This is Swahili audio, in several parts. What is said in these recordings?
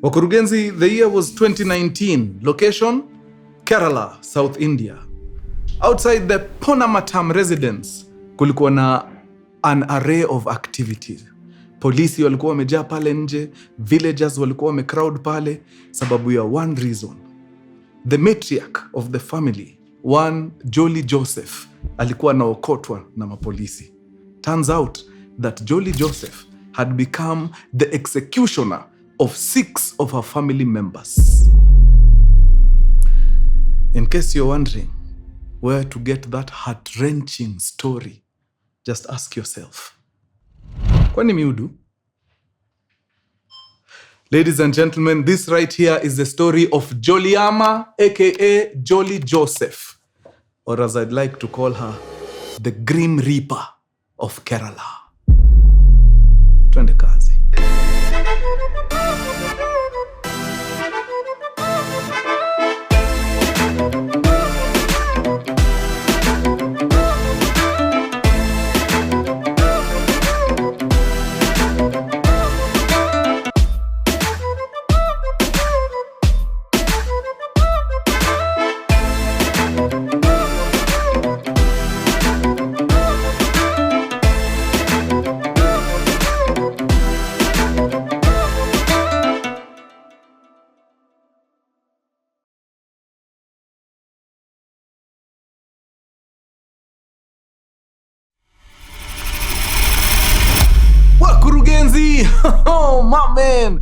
Mkurugenzi, the year was 2019. Location, Kerala, South India. Outside the Ponamatam residence, kulikuwa na an array of activities. Polisi walikuwa wamejaa pale nje, villagers walikuwa wamecrowd pale, sababu ya one reason. The matriarch of the family, one Jolly Joseph, alikuwa anaokotwa na mapolisi. Turns out that Jolly Joseph had become the executioner of 6 of her family members. In case you're wondering where to get that heart-wrenching story, just ask yourself, kwani miudu? Ladies and gentlemen, this right here is the story of Joliama, aka Jolly Joseph, or as I'd like to call her, the Grim Reaper of Kerala. Twende kazi. Mkurugenzi, oh my man.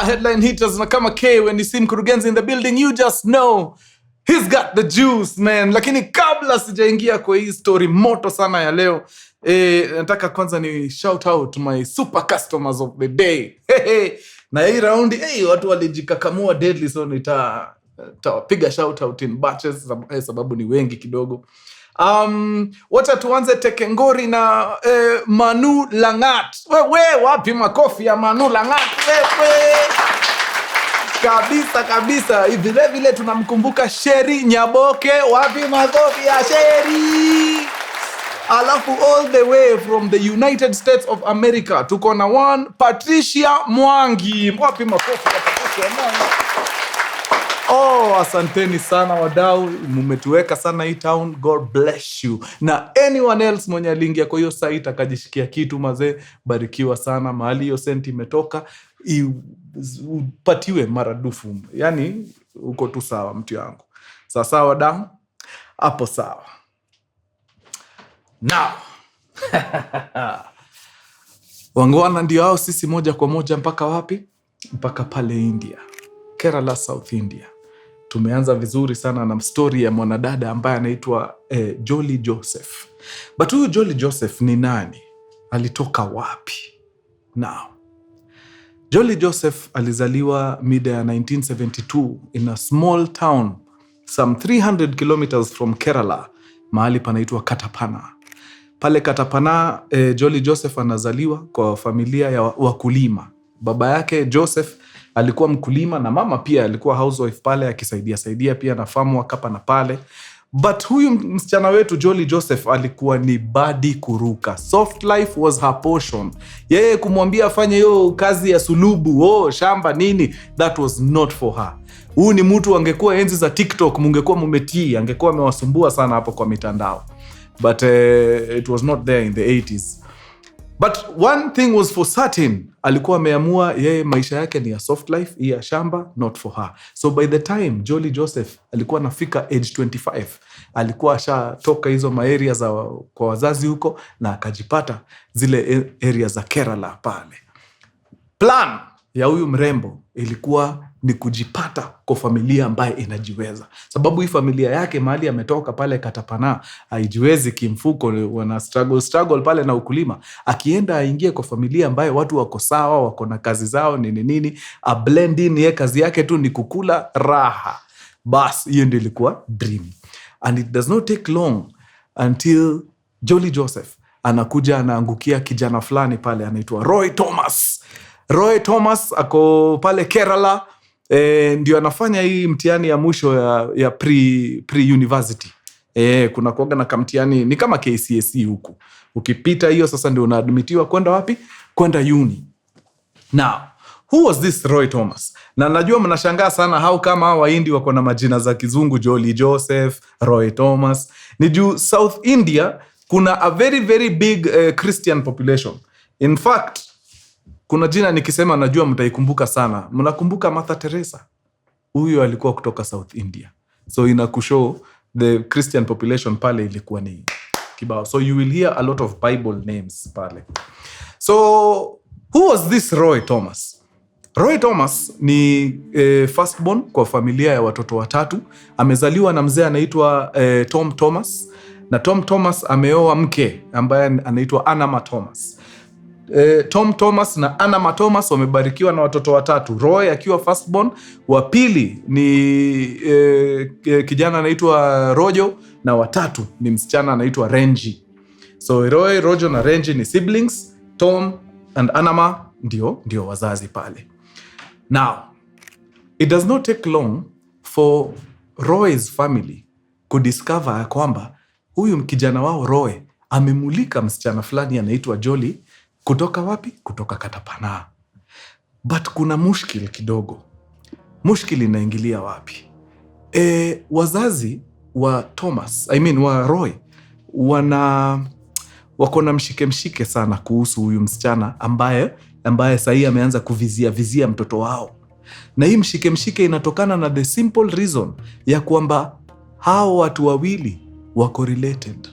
Headline hitters na kama K, when you see Mkurugenzi in the building, you just know he's got the juice, man. Lakini kabla sijaingia kwa hii story moto sana ya leo, nataka kwanza ni shout out my super customers of the day. Na hii raundi, watu walijikakamua deadly, so nitawapiga shout out in batches, sababu ni wengi kidogo. Wacha tuanze Tekengori na Manu Langat. Wewe wapi makofi ya Manu Langat? Wewe kabisa. Vile vile tunamkumbuka Sheri Nyaboke. Wapi makofi ya Sheri? Alafu all the way from the United States of America tuko na one Patricia Mwangi. Wapi makofi ya Patricia Mwangi? Asanteni sana wadau, mumetuweka sana hii town. God bless you. Na anyone else mwenye aliingia kwa hiyo site akajishikia kitu, mazee, barikiwa sana. Mahali hiyo senti imetoka upatiwe maradufu. Yani uko tu sawa mtu yangu. Sasa wadau, hapo sawa. Now wangwana ndio hao, sisi moja kwa moja mpaka wapi? Mpaka pale India, Kerala, South India. Tumeanza vizuri sana na story ya mwanadada ambaye anaitwa Jolly Joseph. But huyu Jolly Joseph ni nani? Alitoka wapi? Now, Jolly Joseph alizaliwa mida ya 1972 in a small town some 300 kilometers from Kerala, mahali panaitwa Katapana. Pale Katapana, Jolly Joseph anazaliwa kwa familia ya wakulima. Baba yake Joseph alikuwa mkulima na mama pia alikuwa housewife pale, akisaidia pia na farm work hapa na pale. But huyu msichana wetu Jolly Joseph alikuwa ni badi kuruka. Soft life was her portion. Yeye kumwambia afanye hiyo kazi ya sulubu, shamba nini, that was not for her. Huyu ni mtu angekuwa enzi za TikTok, mungekuwa mumetii, angekuwa amewasumbua sana hapo kwa mitandao. But it was not there in the 80s. But one thing was for certain, alikuwa ameamua yeye maisha yake ni ya soft life, ya shamba, not for her. So by the time Jolly Joseph alikuwa nafika age 25, alikuwa ashatoka hizo maeria za kwa wazazi huko na akajipata zile area za Kerala pale. Plan ya huyu mrembo ilikuwa ni kujipata kwa familia ambaye inajiweza. Sababu hii familia yake mahali ametoka pale Katapana haijiwezi kimfuko, wana struggle pale na ukulima. Akienda aingie kwa familia ambaye watu wako sawa, wako na kazi zao nini, a blend in, ye kazi yake tu ni kukula raha. Bas, hiyo ndio ilikuwa dream. And it does not take long until Jolly Joseph anakuja anaangukia kijana fulani pale anaitwa Roy Thomas ako pale Kerala. Ndio anafanya hii mtihani ya mwisho ya pre-university. Kuna kuoga na kamtihani ni kama KCSE huku. Ukipita hiyo sasa ndio unaadmitiwa kwenda wapi? Kwenda uni. Now, who was this Roy Thomas? Na najua mnashangaa sana how kama hawa Wahindi wako na majina za kizungu, Jolly Joseph, Roy Thomas. Ni juu South India kuna a very very big Christian population. In fact, kuna jina nikisema najua mtaikumbuka sana. Mnakumbuka Mother Teresa? Huyo alikuwa kutoka South India. So inakushow the Christian population pale ilikuwa ni kibao. So you will hear a lot of Bible names pale. So who was this Roy Thomas? Roy Thomas ni firstborn kwa familia ya watoto watatu. Amezaliwa na mzee anaitwa Tom Thomas. Na Tom Thomas ameoa mke ambaye anaitwa Anna Thomas. Tom Thomas na Anna Thomas wamebarikiwa na watoto watatu. Roy akiwa firstborn, wa pili ni kijana anaitwa Rojo, na watatu ni msichana anaitwa Renji. So Roy, Rojo na Renji ni siblings. Tom and Anna ndio wazazi pale. Now, it does not take long for Roy's family kudiscover kwamba huyu kijana wao Roy amemulika msichana fulani anaitwa Jolly. Kutoka wapi? Kutoka Katapana. But kuna mushkil kidogo. Mushkil inaingilia wapi? Wazazi wa Thomas, wa Roy, wako na mshike sana kuhusu huyu msichana ambaye sahi ameanza kuvizia mtoto wao. Na hii mshike inatokana na the simple reason ya kwamba hao watu wawili wako related.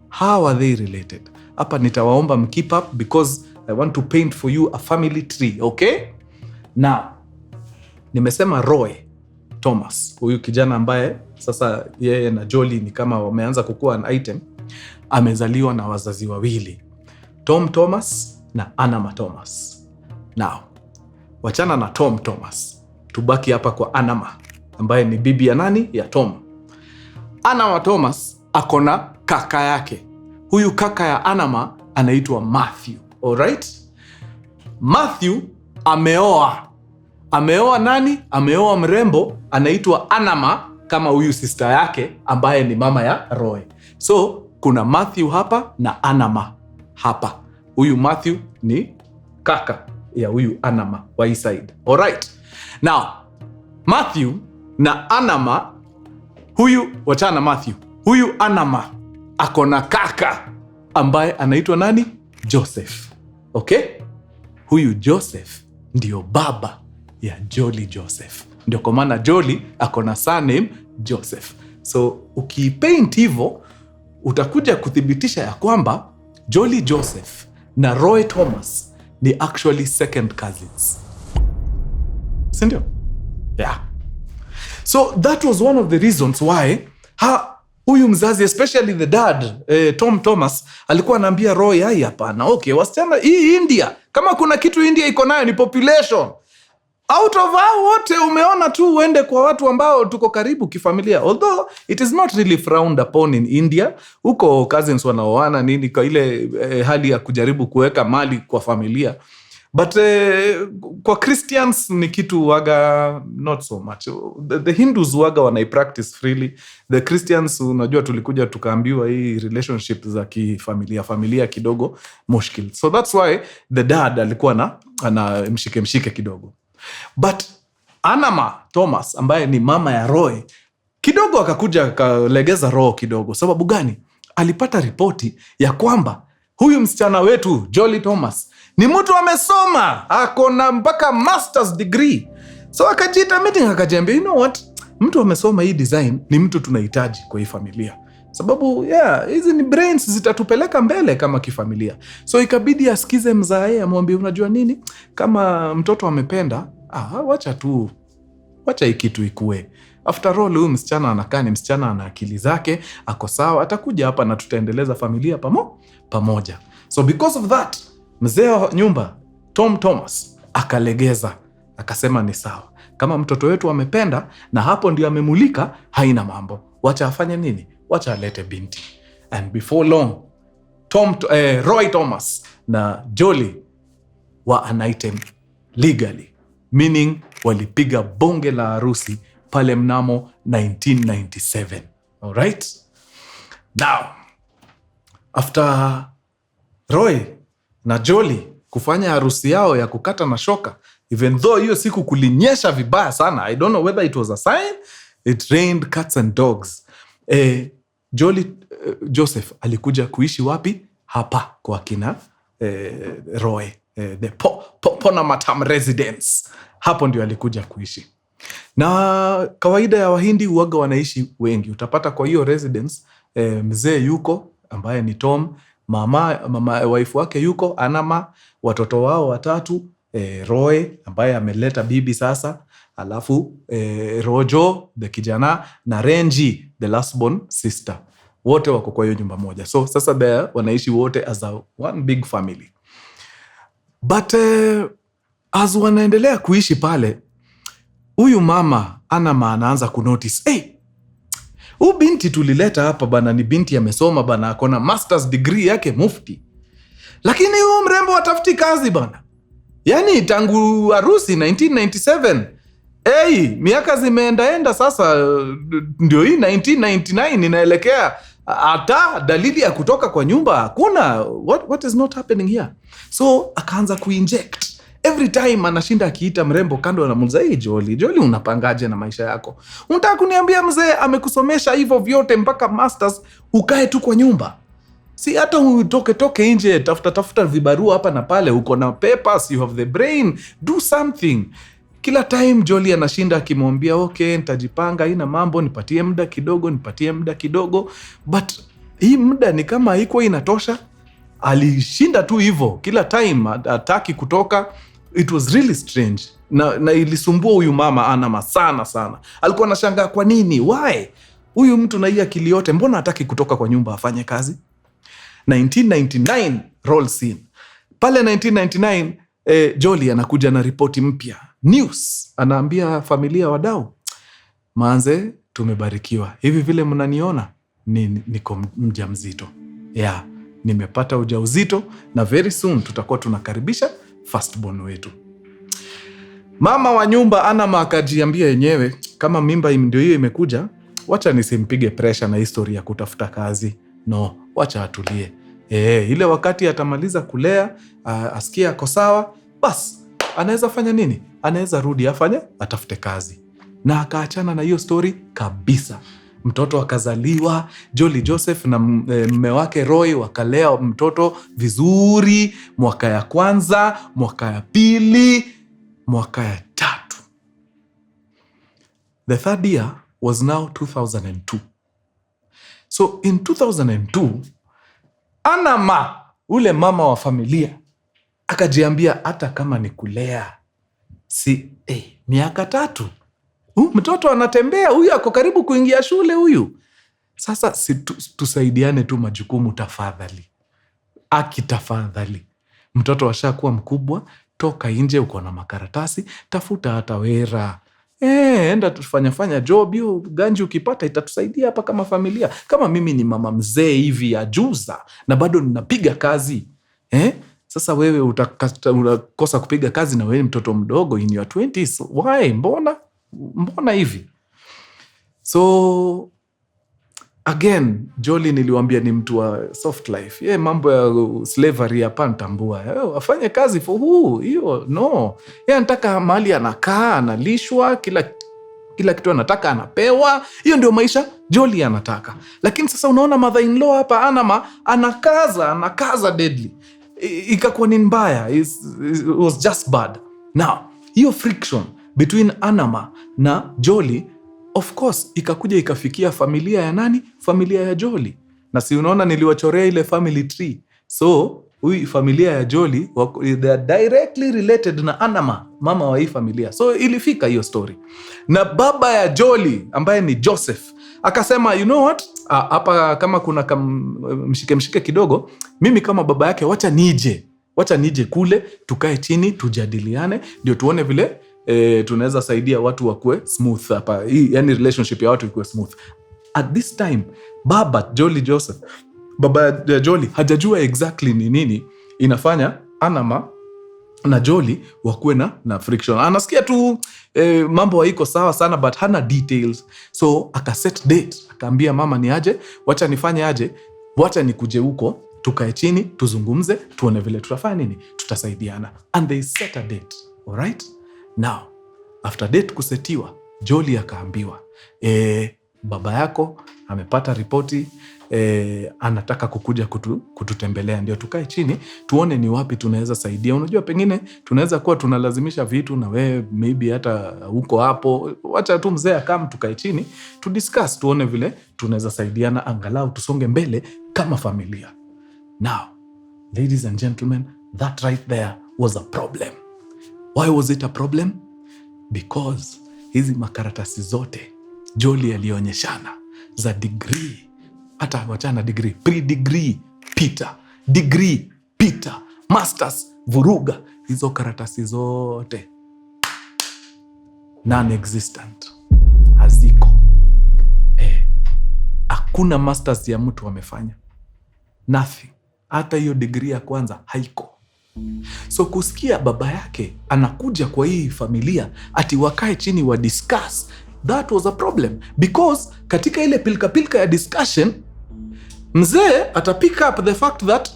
How are they related? Hapa nitawaomba mkeep up because I want to paint for you a family tree, okay? Now, nimesema Roy Thomas, huyu kijana ambaye sasa yeye na Jolly ni kama wameanza kukua an item, amezaliwa na wazazi wawili, Tom Thomas na Anna Thomas. Now, wachana na Tom Thomas, tubaki hapa kwa Anna ambaye ni bibi ya nani? Ya Tom. Anna Thomas akona kaka yake. Huyu kaka ya Anna anaitwa Matthew. Alright? Matthew ameoa nani? Ameoa mrembo anaitwa Anna kama huyu sister yake ambaye ni mama ya Roy. So kuna Matthew hapa na Anna hapa. Huyu Matthew ni kaka ya huyu Anna wa hii side. Alright? Now, Matthew na Anna, wachana Matthew. Huyu Anna akona kaka ambaye anaitwa nani? Joseph. Okay? Huyu Joseph ndio baba ya Jolly Joseph. Ndio kwa maana Jolly akona surname Joseph. So ukipaint hivyo utakuja kuthibitisha ya kwamba Jolly Joseph na Roy Thomas ni actually second cousins. Sindio? Yeah. So that was one of the reasons why huyu mzazi, especially the dad, Tom Thomas, alikuwa anaambia Roy, hai hapana, okay, wasichana hii India, kama kuna kitu India iko nayo ni population. Out of hao wote umeona tu uende kwa watu ambao tuko karibu kifamilia. Although it is not really frowned upon in India. Huko cousins wanaoana nini kwa ile hali ya kujaribu kuweka mali kwa familia. But kwa Christians ni kitu waga not so much. The Hindus waga wanai-practice freely. The Christians, unajua tulikuja tukaambiwa hii relationship za familia kidogo mushkil. So that's why the dad alikuwa ana mshike kidogo. But Anna Thomas ambaye ni mama ya Roy kidogo akakuja akalegeza roho kidogo. Sababu gani? Alipata ripoti ya kwamba huyu msichana wetu Jolly Thomas ni mtu amesoma, ako na mpaka master's degree. So akajiita meeting akajiambia, you know what? Mtu amesoma hii design ni mtu tunahitaji kwa hii familia. Sababu hizi ni brains zitatupeleka mbele kama kifamilia. So ikabidi asikize mzae amwambie, unajua nini? Kama mtoto amependa, wacha hii kitu ikue. After all, huyu msichana anakaa ni msichana ana akili zake, ako sawa, atakuja hapa na tutaendeleza familia pamoja. So because of that, mzee wa nyumba Tom Thomas akalegeza, akasema ni sawa. Kama mtoto wetu amependa na hapo ndio amemulika, haina mambo. Wacha afanye nini? Wacha alete binti. And before long, Roy Thomas na Jolly wa an item legally. Meaning walipiga bonge la harusi pale mnamo 1997. Alright? Now, after Roy na Jolly kufanya harusi yao ya kukata na shoka Even though hiyo siku kulinyesha vibaya sana, I don't know whether it was a sign, it rained cats and dogs. Joseph alikuja kuishi wapi? Hapa kwa kina Roy, the Ponamatam residence. Hapo ndio alikuja kuishi. Na kawaida ya Wahindi huaga wanaishi wengi. Utapata kwa hiyo residence mzee yuko ambaye ni Tom, mama wife wake yuko Anama, watoto wao watatu, Roy ambaye ameleta bibi sasa, alafu Rojo the kijana na Renji the last born sister. Wote wako kwa hiyo nyumba moja. So sasa there wanaishi wote as one big family. But as wanaendelea kuishi pale, huyu mama Anama anaanza kunotice, huyu binti tulileta hapa bana ni binti amesoma bana, akona master's degree yake mufti. Lakini huyu mrembo atafuti kazi bana. Yani tangu harusi 1997, miaka zimeendaenda sasa, ndio hii 1999 inaelekea, hata dalili ya kutoka kwa nyumba hakuna. What is not happening here? So akaanza kuinject. Every time anashinda akiita mrembo kando na mzee, Jolly unapangaje na maisha yako? Unataka kuniambia mzee amekusomesha hivyo vyote mpaka masters ukae tu kwa nyumba? Si hata utoke nje, tafuta vibarua hapa na pale, uko na papers, you have the brain, do something. Kila time Jolly anashinda akimwambia okay, nitajipanga, haina mambo, nipatie muda kidogo. But hii muda ni kama haikuwa inatosha. Alishinda tu hivyo kila time, hataki kutoka. It was really strange. Na ilisumbua huyu mama Anama sana. Alikuwa anashangaa kwa nini? Why? Huyu mtu na hii akili yote, mbona hataki kutoka kwa nyumba afanye kazi? 1999 roll scene. Pale 1999 Jolly anakuja na ripoti mpya. News. Anaambia familia, wadau, manze tumebarikiwa. Hivi vile mnaniona niko mjamzito. Nimepata ujauzito na very soon tutakuwa tunakaribisha firstborn wetu. Mama wa nyumba Anama akajiambia yenyewe, kama mimba ndio hiyo imekuja, wacha nisimpige pressure na historia ya kutafuta kazi. No, wacha atulie. Ile wakati atamaliza kulea, asikia ako sawa, bas anaweza fanya nini? Anaweza rudi atafute kazi. Na akaachana na hiyo story kabisa. Mtoto akazaliwa, Jolly Joseph na mume wake Roy wakalea mtoto vizuri, mwaka ya kwanza, mwaka ya pili, mwaka ya tatu. The third year was now 2002. So in 2002, Anama, ule mama wa familia, akajiambia hata kama ni kulea, miaka 3. Mtoto anatembea, huyu ako karibu kuingia shule huyu. Sasa tusaidiane tu majukumu tafadhali. Tafadhali. Mtoto ashakuwa mkubwa, toka nje, uko na makaratasi, tafuta hata wera. Enda tufanya job, hiyo ganji ukipata itatusaidia hapa kama familia. Kama mimi ni mama mzee hivi ajuza na bado ninapiga kazi. Sasa wewe utakosa kupiga kazi na wewe mtoto mdogo in your 20s. Why? Mbona hivi? So again, Jolly niliwaambia ni mtu wa soft life. Mambo ya slavery hapa nitambua. Afanye kazi for who? Hiyo no. Anataka mahali anakaa, analishwa, kila kitu anataka anapewa. Hiyo ndio maisha Jolly anataka. Lakini sasa unaona mother-in-law hapa Anama anakaza deadly. Ikakuwa ni mbaya. It was just bad. Now, hiyo friction between Anama na Jolly, of course, ikakuja ikafikia familia ya nani? Familia ya Jolly. Na si unaona niliwachorea ile family tree. So, huyu familia ya Jolly, they are directly related na Anama, mama wa hii familia. So, ilifika hiyo story. Na baba ya Jolly, ambaye ni Joseph, akasema, you know what? Hapa kama kuna mshike kidogo, mimi kama baba yake, wacha nije kule, tukae chini, tujadiliane, ndio tuone vile tunaweza saidia watu wakue smooth hapa. Yani relationship ya watu ikue smooth. At this time, baba ya Jolly hajajua exactly ni nini inafanya Anama na Jolly wakue na friction. Anasikia tu mambo haiko sawa sana, but hana details. So akaset date, akaambia mama ni aje, wacha nifanye aje, wacha nikuje huko, tukae chini, tuzungumze, tuone vile tutafanya nini, tutasaidiana. And they set a date. Alright? Now, after date kusetiwa, Jolly akaambiwa, baba yako amepata ripoti, anataka kukuja kututembelea, ndio tukae chini tuone ni wapi tunaweza saidia. Unajua pengine tunaweza kuwa tunalazimisha vitu na wewe maybe hata uko hapo. Wacha tu mzee akam, tukae chini tu discuss, tuone vile tunaweza saidiana, angalau tusonge mbele kama familia. Now, ladies and gentlemen, that right there was a problem. Why was it a problem? Because hizi makaratasi zote Jolly alionyeshana za degree, hata wachana degree, pre-degree pita, degree pita, masters vuruga, hizo karatasi zote non-existent, haziko. Hakuna masters ya mtu amefanya, nothing. Hata hiyo degree ya kwanza haiko. So kusikia baba yake anakuja kwa hii familia ati wakae chini wa discuss, that was a problem, because katika ile pilka ya discussion mzee ata pick up the fact that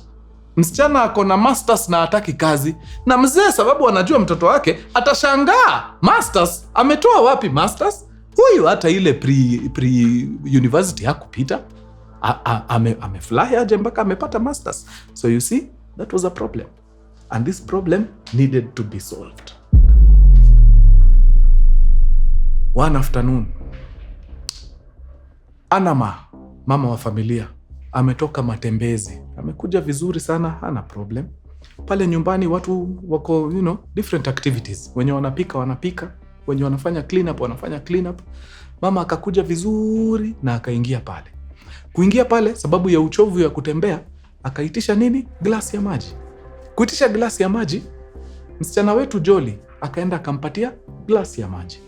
msichana ako na masters na hataki kazi, na mzee sababu anajua mtoto wake atashangaa, masters ametoa wapi? Masters huyu hata ile pre university hakupita, amefly aje mpaka amepata masters. So you see, that was a problem, and this problem needed to be solved. One afternoon, Anama, mama wa familia, ametoka matembezi, amekuja vizuri sana, hana problem. Pale nyumbani watu wako, different activities. Wenye wanapika, wenye wanafanya clean up. Mama akakuja vizuri na akaingia pale. Kuingia pale sababu ya uchovu ya kutembea, akaitisha nini? Glasi ya maji. Kuitisha glasi ya maji, msichana wetu Jolly akaenda akampatia glasi ya maji.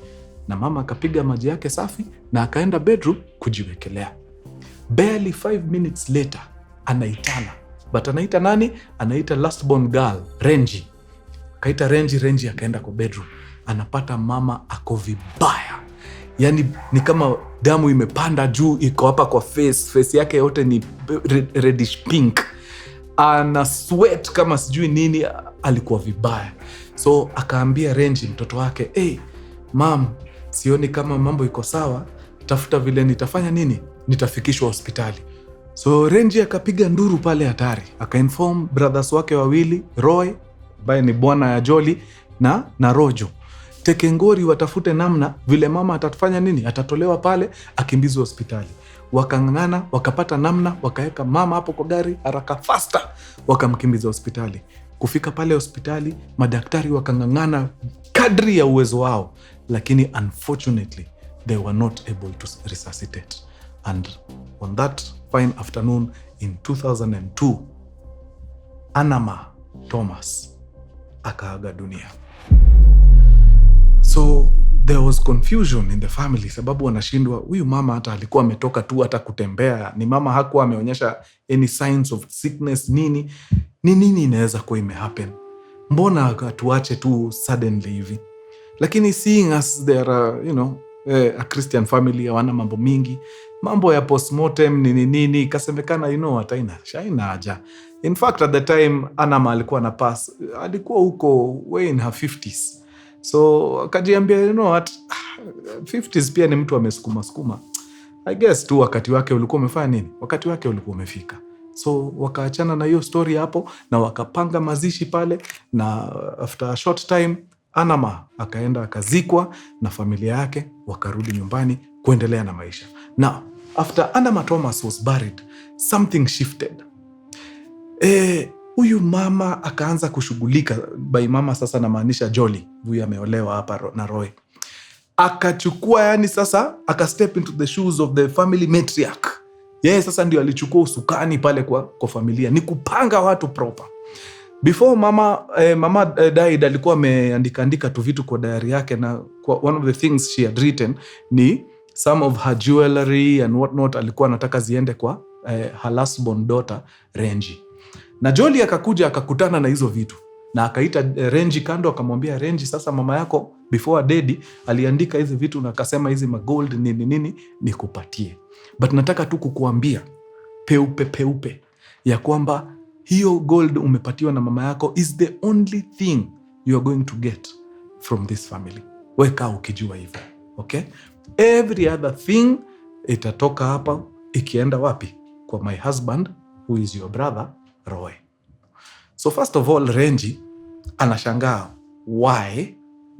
Na mama akapiga maji yake safi na akaenda bedroom kujiwekelea. Barely 5 minutes later, anaitana. But anaita nani? Anaita last born girl, Renji. Akaita Renji akaenda kwa bedroom. Anapata mama ako vibaya. Yani ni kama damu imepanda juu, iko hapa kwa face yake yote ni reddish pink. Ana sweat kama sijui nini, alikuwa vibaya. So akaambia Renji mtoto wake, hey, mam, sioni kama mambo iko sawa, tafuta vile nitafanya nini, nitafikishwa hospitali. So Renji akapiga nduru pale hatari, akainform brothers wake wawili, Roy ambaye ni bwana ya Jolly na Rojo, Tekengori watafute namna vile mama atafanya nini, atatolewa pale akimbizwa hospitali. Wakang'ang'ana, wakapata namna, wakaweka mama hapo kwa gari haraka faster, wakamkimbiza hospitali. Kufika pale hospitali, madaktari wakang'ang'ana kadri ya uwezo wao, lakini unfortunately they were not able to resuscitate. And on that fine afternoon in 2002, Anama Thomas akaaga dunia. So there was confusion in the family, sababu wanashindwa, huyu mama hata alikuwa ametoka tu hata kutembea, ni mama hakuwa ameonyesha any signs of sickness, nini inaweza kuwa imehappen, mbona tuache tu suddenly hivi. Lakini seeing as there are, a Christian family, hawana mambo mingi, mambo ya postmortem nini kasemekana, what, shaina haja. In fact, at the time Anama alikuwa na pass, alikuwa huko way in her 50s. So akajiambia, what, 50s pia ni mtu amesukuma. I guess tu wakati wake ulikuwa umefanya nini? Wakati wake ulikuwa umefika. So wakaachana na hiyo story hapo na wakapanga mazishi pale, na after a short time Anama akaenda akazikwa na familia yake, wakarudi nyumbani kuendelea na maisha. Now, after Anama Thomas was buried, something shifted. Huyu mama akaanza kushughulika. By mama sasa namaanisha Jolly, huyu ameolewa hapa na Roy. Akachukua, yani sasa akastep into the shoes of the family matriarch. Sasa ndio alichukua usukani pale kwa familia, ni kupanga watu proper. Before mama died, alikuwa ameandika tu vitu kwa diary yake, na one of the things she had written ni some of her jewelry and what not alikuwa anataka ziende kwa her last born daughter Renji. Na Jolly akakuja akakutana na hizo vitu na akaita Renji kando, akamwambia Renji, sasa mama yako before dead aliandika hizi vitu na akasema hizi magold nini nikupatie, but nataka tu kukuambia peupe ya kwamba hiyo gold umepatiwa na mama yako is the only thing you are going to get from this family. Weka ukijua hivyo. Okay? Every other thing itatoka hapa ikienda wapi? Kwa my husband, who is your brother, Roy. So first of all, Renji anashangaa, why?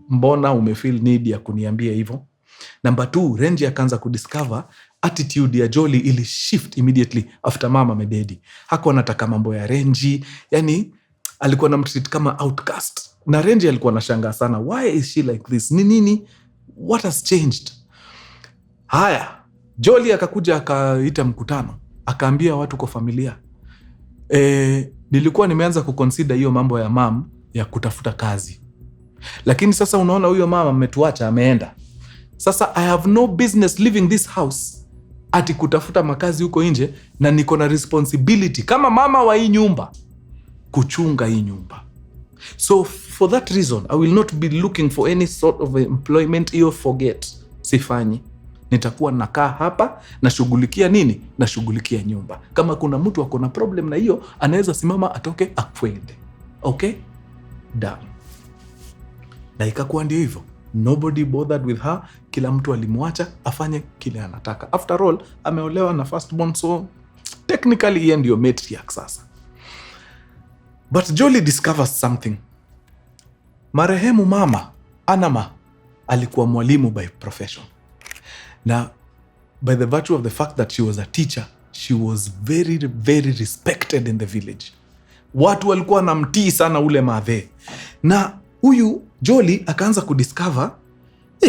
Mbona umefeel need ya kuniambia hivyo? Number 2, Renji akaanza kudiscover attitude ya Jolly ili shift immediately after mama amededi. Hakuwa anataka mambo ya Renji, yani alikuwa anamtreat kama outcast. Na Renji alikuwa anashangaa sana, why is she like this? Ni nini? What has changed? Haya, Jolly akakuja akaita mkutano, akaambia watu kwa familia, nilikuwa nimeanza kuconsider hiyo mambo ya mam ya kutafuta kazi. Lakini sasa unaona huyo mama ametuacha, ameenda. Sasa I have no business leaving this house ati kutafuta makazi huko nje, na niko na responsibility kama mama wa hii nyumba kuchunga hii nyumba. So for that reason, I will not be looking for any sort of employment. Hiyo forget, sifanyi. Nitakuwa nakaa hapa na shughulikia nini? Na shughulikia nyumba. Kama kuna mtu ako na problem na hiyo, anaweza simama atoke akwende. Okay? Done. Na ikakuwa ndio hivyo. Nobody bothered with her. Kila mtu alimwacha afanye kile anataka. After all, ameolewa na firstborn, so technically yeye ndio matriarch sasa. But Jolly discovers something. Marehemu mama, Anama, alikuwa mwalimu by profession. Na by the virtue of the fact that she was a teacher, she was very, very respected in the village. Watu walikuwa wanamtii sana ule madhe. Na huyu Jolly akaanza kudiscover,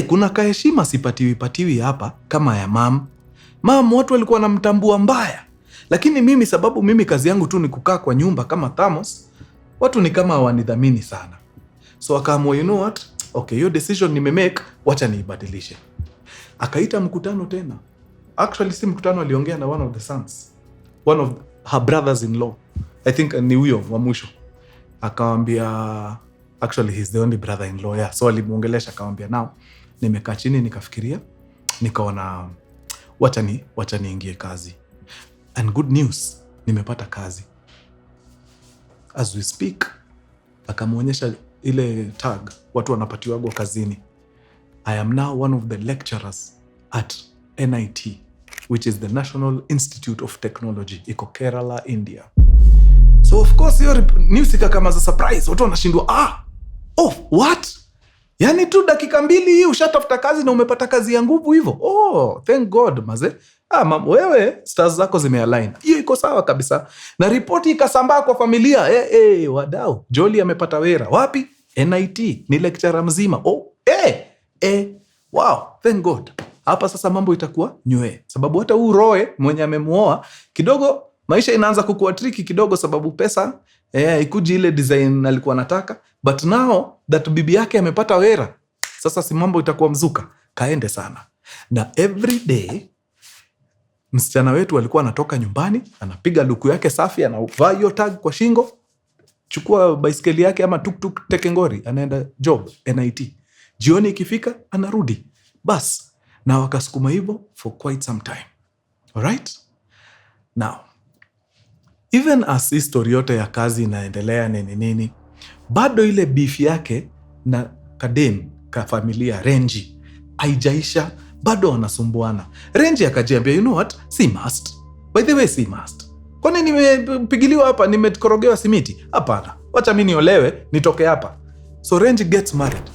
kuna kaheshima sipatiwi hapa kama ya mam. Mam watu walikuwa wanamtambua mbaya. Lakini mimi, sababu mimi kazi yangu tu ni kukaa kwa nyumba kama Thamos, watu ni kama wanidhamini sana. So akaamua, you know what? Okay, hiyo decision nimemake, wacha niibadilishe. Akaita mkutano tena. Actually si mkutano, aliongea na one of the sons. One of her brothers-in-law. I think ni huyo wa mwisho. Akamwambia, actually he's the only brother-in-law, yeah. So alimuongelesha akamwambia, now nimekaa chini nikafikiria, nikaona wacha niingie kazi. And good news, nimepata kazi. As we speak, akamuonyesha ile tag watu wanapatiwagwa kazini. I am now one of the lecturers at NIT, which is the National Institute of Technology, iko Kerala, India. So of course hiyo news ikakama za surprise. Watu wanashindwa, what? Yani tu dakika 2 hii ushatafuta kazi na umepata kazi ya nguvu hivyo. Oh, thank God maze. Wewe stars zako zimealign. Hiyo iko sawa kabisa. Na ripoti ikasambaa kwa familia. Wadau, Jolly amepata wera. Wapi? NIT, ni lecturer mzima. Wow, thank God. Hapa sasa mambo itakuwa nywe. Sababu hata huu Roy mwenye amemuoa kidogo maisha inaanza kukua tricky kidogo, sababu pesa ikuji ile design alikuwa anataka. But now that bibi yake amepata wera, sasa si mambo itakuwa mzuka. Kaende sana. Na every day msichana wetu alikuwa anatoka nyumbani, anapiga luku yake safi, anavaa hiyo tag kwa shingo, chukua baiskeli yake ama tuk tekengori, anaenda job NIT. Jioni ikifika anarudi. Bas, na wakasukuma hivyo for quite some time. Alright? Now, even as history yote ya kazi inaendelea nini, bado ile beef yake na kadem ka familia Renji haijaisha, bado wanasumbuana. Renji akajiambia, you know what? Si must. By the way, si must. Kwani nimepigiliwa hapa, nimekorogewa simiti? Hapana. Wacha mimi niolewe, nitoke hapa. So Renji gets married.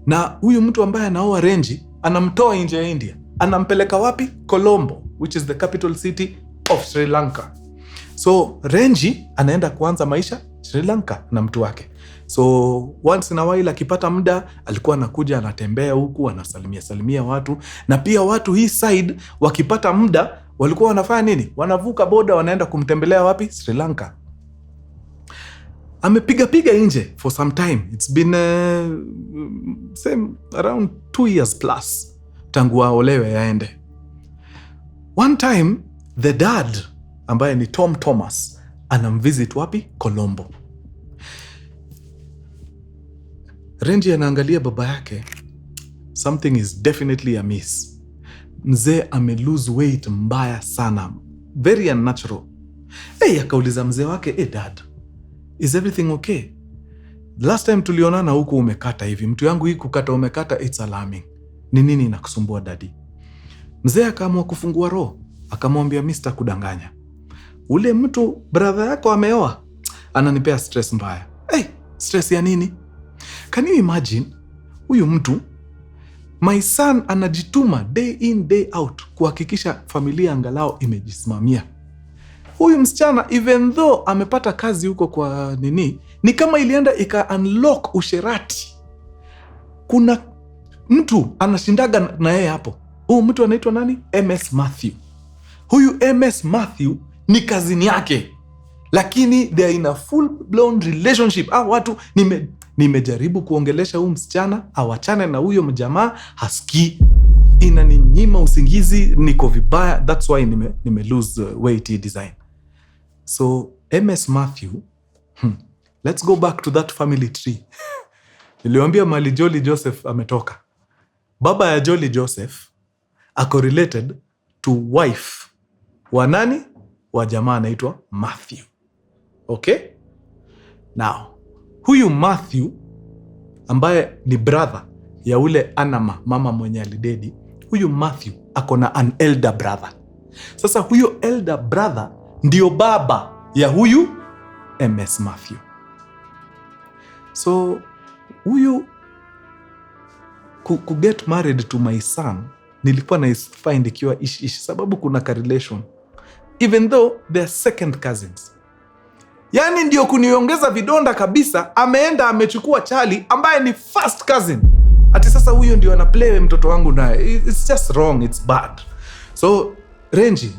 Na huyu mtu ambaye anaoa Renji anamtoa nje ya India. Anampeleka wapi? Colombo, which is the capital city of Sri Lanka. So Renji anaenda kuanza maisha Sri Lanka na mtu wake. So once in a while akipata muda alikuwa anakuja anatembea huku, anasalimia watu. Na pia watu hii side wakipata muda walikuwa wanafanya nini? Wanavuka boda wanaenda kumtembelea wapi? Sri Lanka. Amepiga nje for some time. It's been around 2 years plus tangu aolewe yaende. One time the dad ambaye ni Tom Thomas anamvisit wapi? Colombo. Renji anaangalia baba yake. Something is definitely amiss. Mzee lose weight mbaya sana. Very unnatural. Akauliza mzee wake, dad, is everything okay? last time tulionana huku umekata hivi. Mtu yangu hii kukata umekata, it's alarming. Ni nini inakusumbua daddy? Mzee akaamua kufungua roho. Akamwambia Mr. kudanganya. Ule mtu brother yako ameoa. Ananipea stress mbaya. Stress ya nini? Can you imagine? Huyu mtu, my son anajituma day in day out kuhakikisha familia angalau imejisimamia. Huyu msichana even though amepata kazi huko kwa nini, ni kama ilienda ika unlock usherati. Kuna mtu anashindaga na yeye hapo. Huyu mtu anaitwa nani? MS Matthew. Huyu MS Matthew ni kazini yake, lakini they are in a full blown relationship. Watu nimejaribu kuongelesha huyu msichana awachane na huyo mjamaa, hasikii. Inaninyima usingizi, niko vibaya. That's why nime lose weight design. So MS Matthew, let's go back to that family tree. Niliwaambia mali Jolly Joseph ametoka. Baba ya Jolly Joseph ako related to wife wa nani? Wa jamaa anaitwa Matthew. Okay? Now, huyu Matthew ambaye ni brother ya ule Anama, mama mwenye alidedi, huyu Matthew ako na an elder brother. Sasa huyo elder brother ndio baba ya huyu MS Matthew. So huyu ku get married to my son, nilikuwa na find ikiwa ishi sababu kuna correlation, even though they're second cousins. Yani ndio kuniongeza vidonda kabisa. Ameenda amechukua chali ambaye ni first cousin. Ati sasa huyo ndio anaplay mtoto wangu naye. It's just wrong, it's bad. So Renji,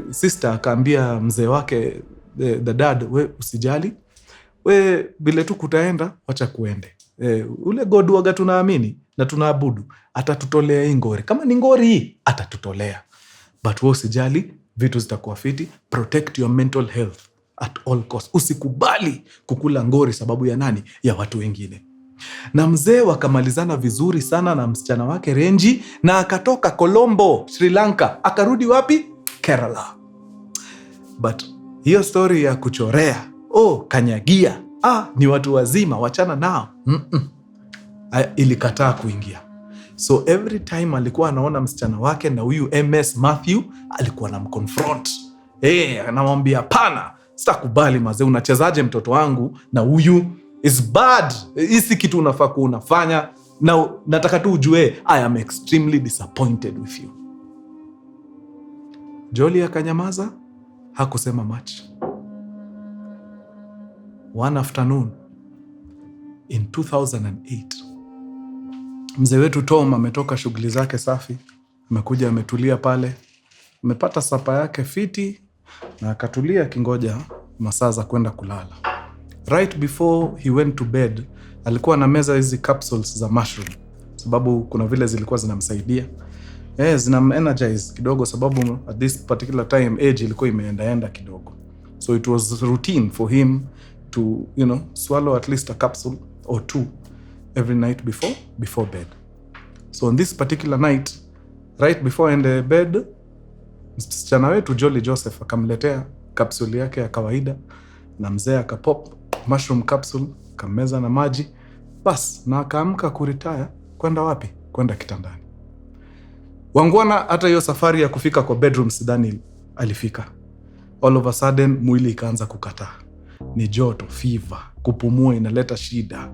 sister, akaambia mzee wake, the dad, we usijali, we vile tu kutaenda, wacha kuende. Ule God waga tunaamini na tunaabudu, atatutolea hii ngori. Kama ni ngori hii, atatutolea. But we usijali, vitu zitakuwa fiti. Protect your mental health at all costs. Usikubali kukula ngori sababu ya nani? Ya watu wengine. Na mzee wakamalizana vizuri sana na msichana wake Renji, na akatoka Colombo, Sri Lanka. Akarudi wapi? Kerala. But hiyo story ya kuchorea, kanyagia, ni watu wazima, wachana nao, ilikataa kuingia. So every time alikuwa anaona msichana wake na huyu MS Matthew, alikuwa anamconfront. Anamwambia hapana, sitakubali mazee, unachezaje mtoto wangu na huyu? Is bad. Hisi kitu unafaa unafanya. Na nataka tu ujue, I am extremely disappointed with you. Jolly akanyamaza, hakusema much. One afternoon in 2008, mzee wetu Tom ametoka shughuli zake safi, amekuja ametulia pale, amepata sapa yake fiti, na akatulia kingoja masaa za kwenda kulala. Right before he went to bed, alikuwa na meza hizi capsules za mushroom, sababu kuna vile zilikuwa zinamsaidia. Zinam-energize kidogo, sababu at this particular time age ilikuwa imeendaenda kidogo. So it was routine for him to, swallow at least a capsule or two every night before bed. So on this particular night, right before end bed, msichana wetu Jolly Joseph akamletea capsule yake ya kawaida, na mzee akapop mushroom capsule, kameza na maji, bas, na akaamka kuretire. Kwenda wapi? Kwenda kitandani. Wangwana hata hiyo safari ya kufika kwa bedroom sidani alifika. All of a sudden mwili ikaanza kukataa. Ni joto, fever, kupumua inaleta shida,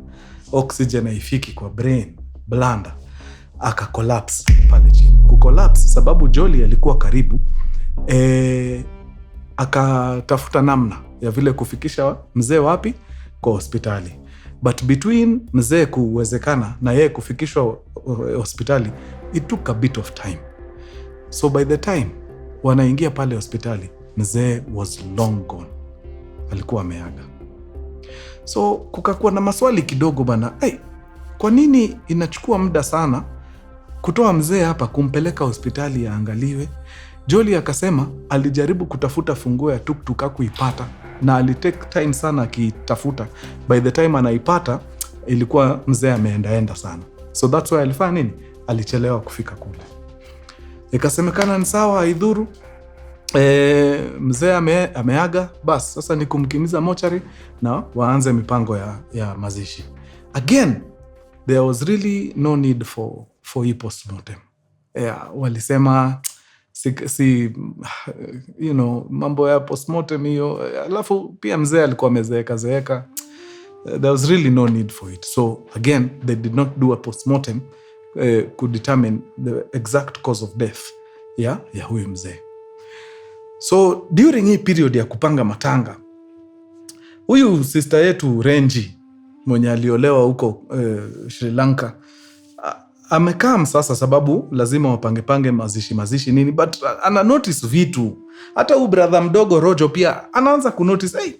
oxygen haifiki kwa brain, blanda. Aka collapse pale chini. Kucollapse sababu Jolly alikuwa karibu, akatafuta namna ya vile kufikisha mzee wapi? Kwa hospitali. But between mzee kuwezekana na yeye kufikishwa hospitali, it took a bit of time. So by the time wanaingia pale hospitali, mzee was long gone. Alikuwa ameaga. So kukakuwa na maswali kidogo bana. Kwa nini inachukua muda sana kutoa mzee hapa kumpeleka hospitali yaangaliwe? Jolly akasema alijaribu kutafuta funguo ya tuktuk kuipata, na alitake time sana akitafuta. By the time anaipata, ilikuwa mzee ameendaenda sana. So that's why alifanya nini? Alichelewa kufika kule. Ikasemekana ni sawa, haidhuru. Mzee ameaga, bas sasa ni kumkimiza mochari na waanze mipango ya mazishi. Again, there was really no need for hii postmortem. Walisema mambo ya postmortem hiyo, alafu pia mzee alikuwa amezeeka. There was really no need for it. So again, they did not do a postmortem could determine the exact cause of death ya huyu mzee. So during hii period ya kupanga matanga, huyu sister yetu Renji mwenye aliolewa huko Sri Lanka amekaa sasa, sababu lazima wapange mazishi nini, but ana notice vitu. Hata huyu brother mdogo Rojo pia anaanza kunotice,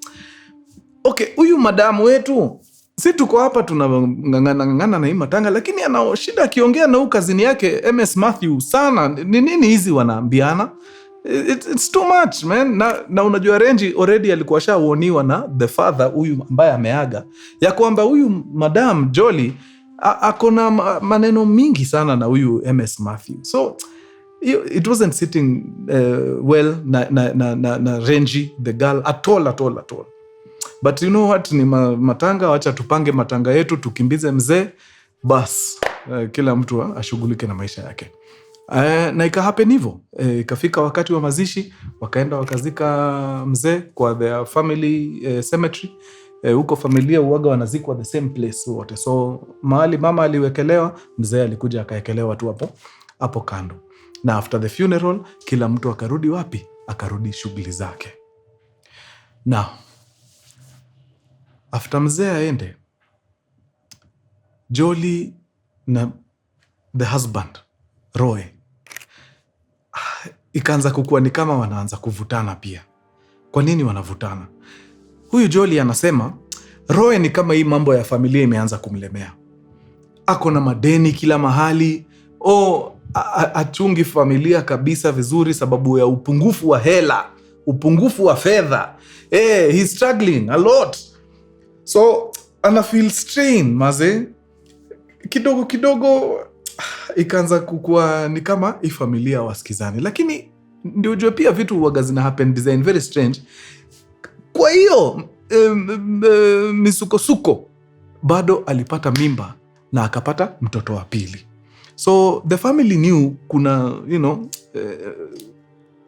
okay, huyu madamu wetu, si tuko hapa tunangangana na hii matanga, lakini ana shida akiongea na huyu kazini yake MS Matthew sana. Ni nini hizi wanaambiana? It's too much, man. Na unajua Renji already alikuwa shauoniwa na the father huyu ambaye ameaga, ya kwamba huyu madam Jolly akona maneno mingi sana na huyu MS Matthew. So it wasn't sitting well na Renji the girl at all. But you know what, ni matanga, wacha tupange matanga yetu, tukimbize mzee, bas kila mtu ashughulike na maisha yake. Na ikahappen hivyo. Ikafika wakati wa mazishi, wakaenda wakazika mzee kwa their family cemetery. Huko familia uwaga wanazikwa the same place wote. So mahali mama aliwekelewa, mzee alikuja akaekelewa tu hapo kando. Na after the funeral, kila mtu akarudi wapi? Akarudi shughuli zake. Now, after mzee aende, Jolly na the husband Roy ikaanza kukua ni kama wanaanza kuvutana pia. Kwa nini wanavutana? Huyu Jolly anasema Roy ni kama hii mambo ya familia imeanza kumlemea. Ako na madeni kila mahali. Achungi familia kabisa vizuri sababu ya upungufu wa hela, upungufu wa fedha. He's struggling a lot. So ana feel strain maze. Kidogo ikaanza kukua ni kama hii familia wasikizani. Lakini ndio ujue pia vitu huwaga zina happen design very strange. Kwa hiyo misukosuko bado alipata mimba na akapata mtoto wa pili. So the family knew kuna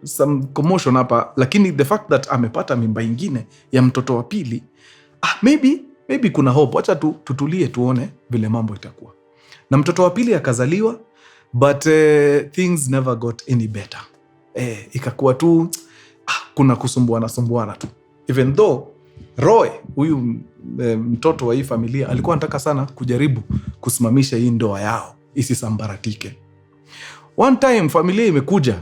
some commotion hapa, lakini the fact that amepata mimba ingine ya mtoto wa pili, maybe kuna hope. Acha tutulie tuone vile mambo itakuwa. Na mtoto wa pili akazaliwa, but things never got any better. Ikakuwa tu kuna kusumbuana tu. Even though Roy, huyu mtoto wa hii familia, alikuwa anataka sana kujaribu kusimamisha hii ndoa yao isisambaratike. One time familia imekuja,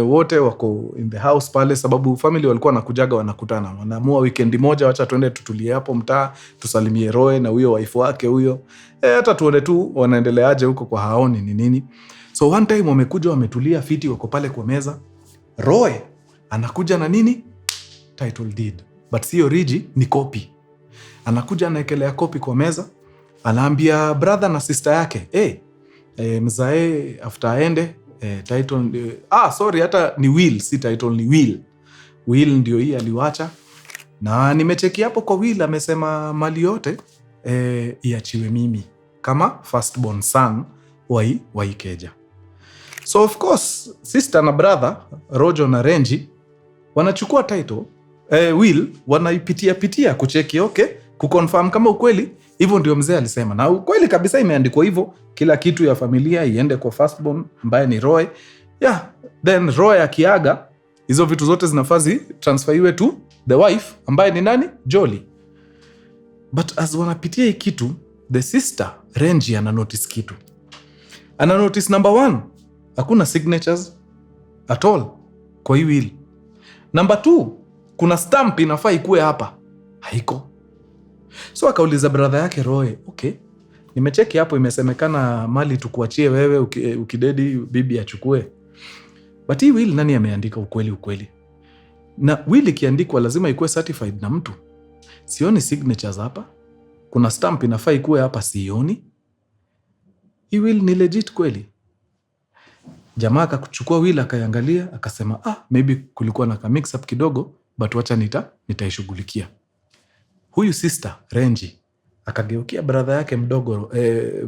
wote wako in the house pale, sababu family walikuwa wanakujaga wanakutana. Wanaamua weekend moja wacha tuende tutulie hapo mtaa, tusalimie Roy na huyo wife wake huyo. Hata tuone tu wanaendeleaje huko kwa haoni ni nini. So one time wamekuja wametulia fiti, wako pale kwa meza. Roy anakuja na nini? Title deed. But sio riji, ni copy. Anakuja anaekelea copy kwa meza. Anaambia brother na sister yake, mzae after aende, title, hata ni will, si title, ni will. Will ndio hii aliwacha. Na nimecheki hapo kwa will, amesema mali yote iachiwe mimi kama firstborn son wa Ikeja. So of course, sister na brother, Rojo na Renji, wanachukua title, will, wanaipitia kucheki, kuconfirm kama ukweli hivyo ndio mzee alisema. Na ukweli kabisa imeandikwa hivyo, kila kitu ya familia iende kwa firstborn ambaye ni Roy. Then Roy akiaga, hizo vitu zote zinafazi transferiwe to the wife ambaye ni nani? Jolly. But as wanapitia hii kitu, the sister Renji ana notice kitu. Ana notice number 1, hakuna signatures at all kwa hii will. Number 2, kuna stamp inafaa ikuwe hapa, haiko. So akauliza brother yake Roy, nimecheki hapo imesemekana mali tukuachie wewe, ukidedi bibi achukue. But hii will nani ameandika ukweli? Na will ikiandikwa lazima ikuwe certified na mtu. Sioni signatures hapa. Kuna stamp inafaa ikuwe hapa, sioni. Hii will ni legit kweli? Jamaa akachukua will akaiangalia, akasema maybe kulikuwa na ka mix up kidogo, but wacha nitaishughulikia. Huyu sister Renji akageukia brother yake mdogo,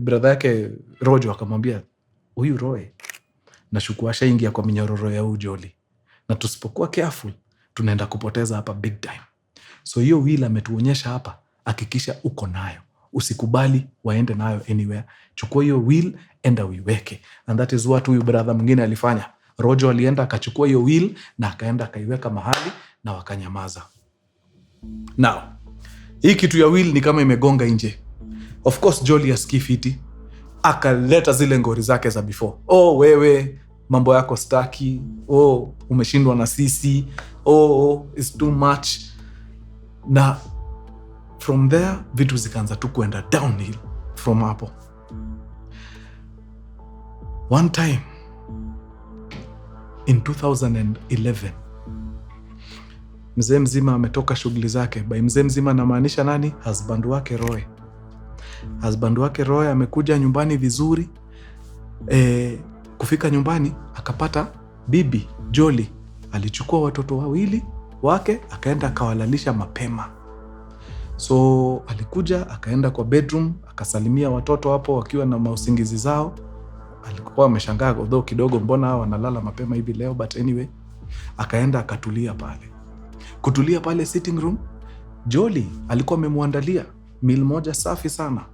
brother yake Rojo, akamwambia, huyu Roy nashuku ashaingia kwa minyororo ya ujoli, na tusipokuwa careful tunaenda kupoteza hapa big time. So hiyo will ametuonyesha hapa, hakikisha uko nayo, usikubali waende nayo anywhere. Chukua hiyo will, enda uiweke. And that is what huyu brother mwingine alifanya. Rojo alienda akachukua hiyo will na akaenda akaiweka mahali na wakanyamaza. Now, hii kitu ya will ni kama imegonga nje. Of course Jolly asikii fiti, akaleta zile ngori zake za before. Wewe mambo yako staki, umeshindwa na sisi, it's too much. Na from there vitu zikaanza tu kuenda downhill from hapo. One time in 2011 mzee mzima ametoka shughuli zake. By mzee mzima namaanisha nani? Husband wake Roy. Husband wake Roy amekuja nyumbani vizuri. Kufika nyumbani akapata bibi Jolly alichukua watoto wawili wake akaenda akawalalisha mapema. So alikuja akaenda kwa bedroom akasalimia watoto hapo wakiwa na mausingizi zao. Alikuwa ameshangaa although kidogo, mbona hao wanalala mapema hivi leo, but anyway akaenda akatulia pale. Kutulia pale sitting room, Jolly alikuwa amemwandalia meal moja safi sana,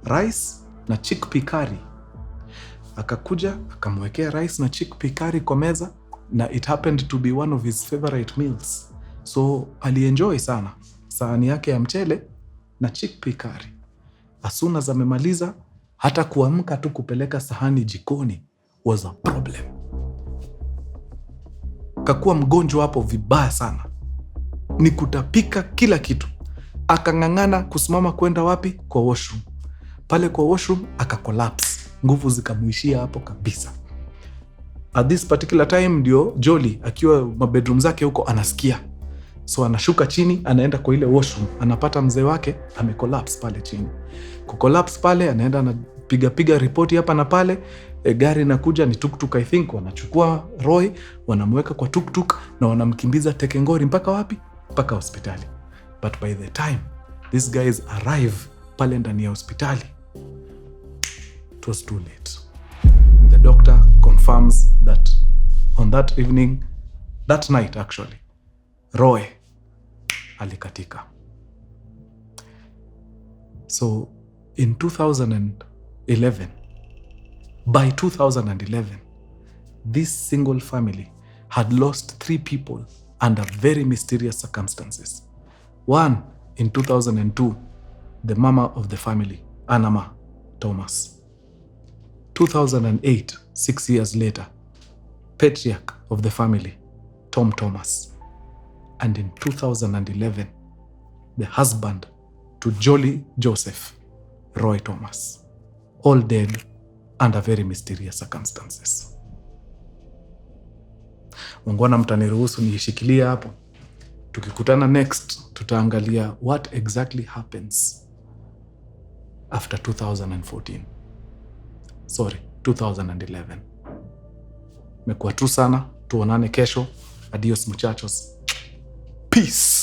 rice na chickpea curry. Akakuja akamwekea rice na chickpea curry kwa meza, na it happened to be one of his favorite meals. So alienjoy sana sahani yake ya mchele na chickpea curry. As soon as amemaliza, hata kuamka tu kupeleka sahani jikoni was a problem. Kakuwa mgonjwa hapo vibaya sana, ni kutapika kila kitu. Akang'ang'ana kusimama kwenda wapi? Kwa washroom. Pale kwa washroom akacollapse, nguvu zikamuishia hapo kabisa. At this particular time ndio Jolly akiwa mabedroom zake huko anasikia. So anashuka chini, anaenda kwa ile washroom, anapata mzee wake amecollapse pale chini. Kucollapse pale, anaenda anapiga ripoti hapa na pale. Gari nakuja, ni tuktuk I think, wanachukua Roy, wanamweka kwa tuktuk na wanamkimbiza Tekengori mpaka wapi? Mpaka hospitali. But by the time these guys arrive pale ndani ya hospitali, it was too late. The doctor confirms that on that evening, that night actually, Roy alikatika. So in 2011, by 2011, this single family had lost 3 people under very mysterious circumstances. One, in 2002, the mama of the family, Anama Thomas. 2008, 6 years later, patriarch of the family, Tom Thomas. And in 2011, the husband to Jolly Joseph, Roy Thomas. All dead under very mysterious circumstances. Wangwana mtaniruhusu niishikilia hapo. Tukikutana next, tutaangalia what exactly happens after 2014. Sorry, 2011. Mekuwa tu sana, tuonane kesho. Adios muchachos. Peace.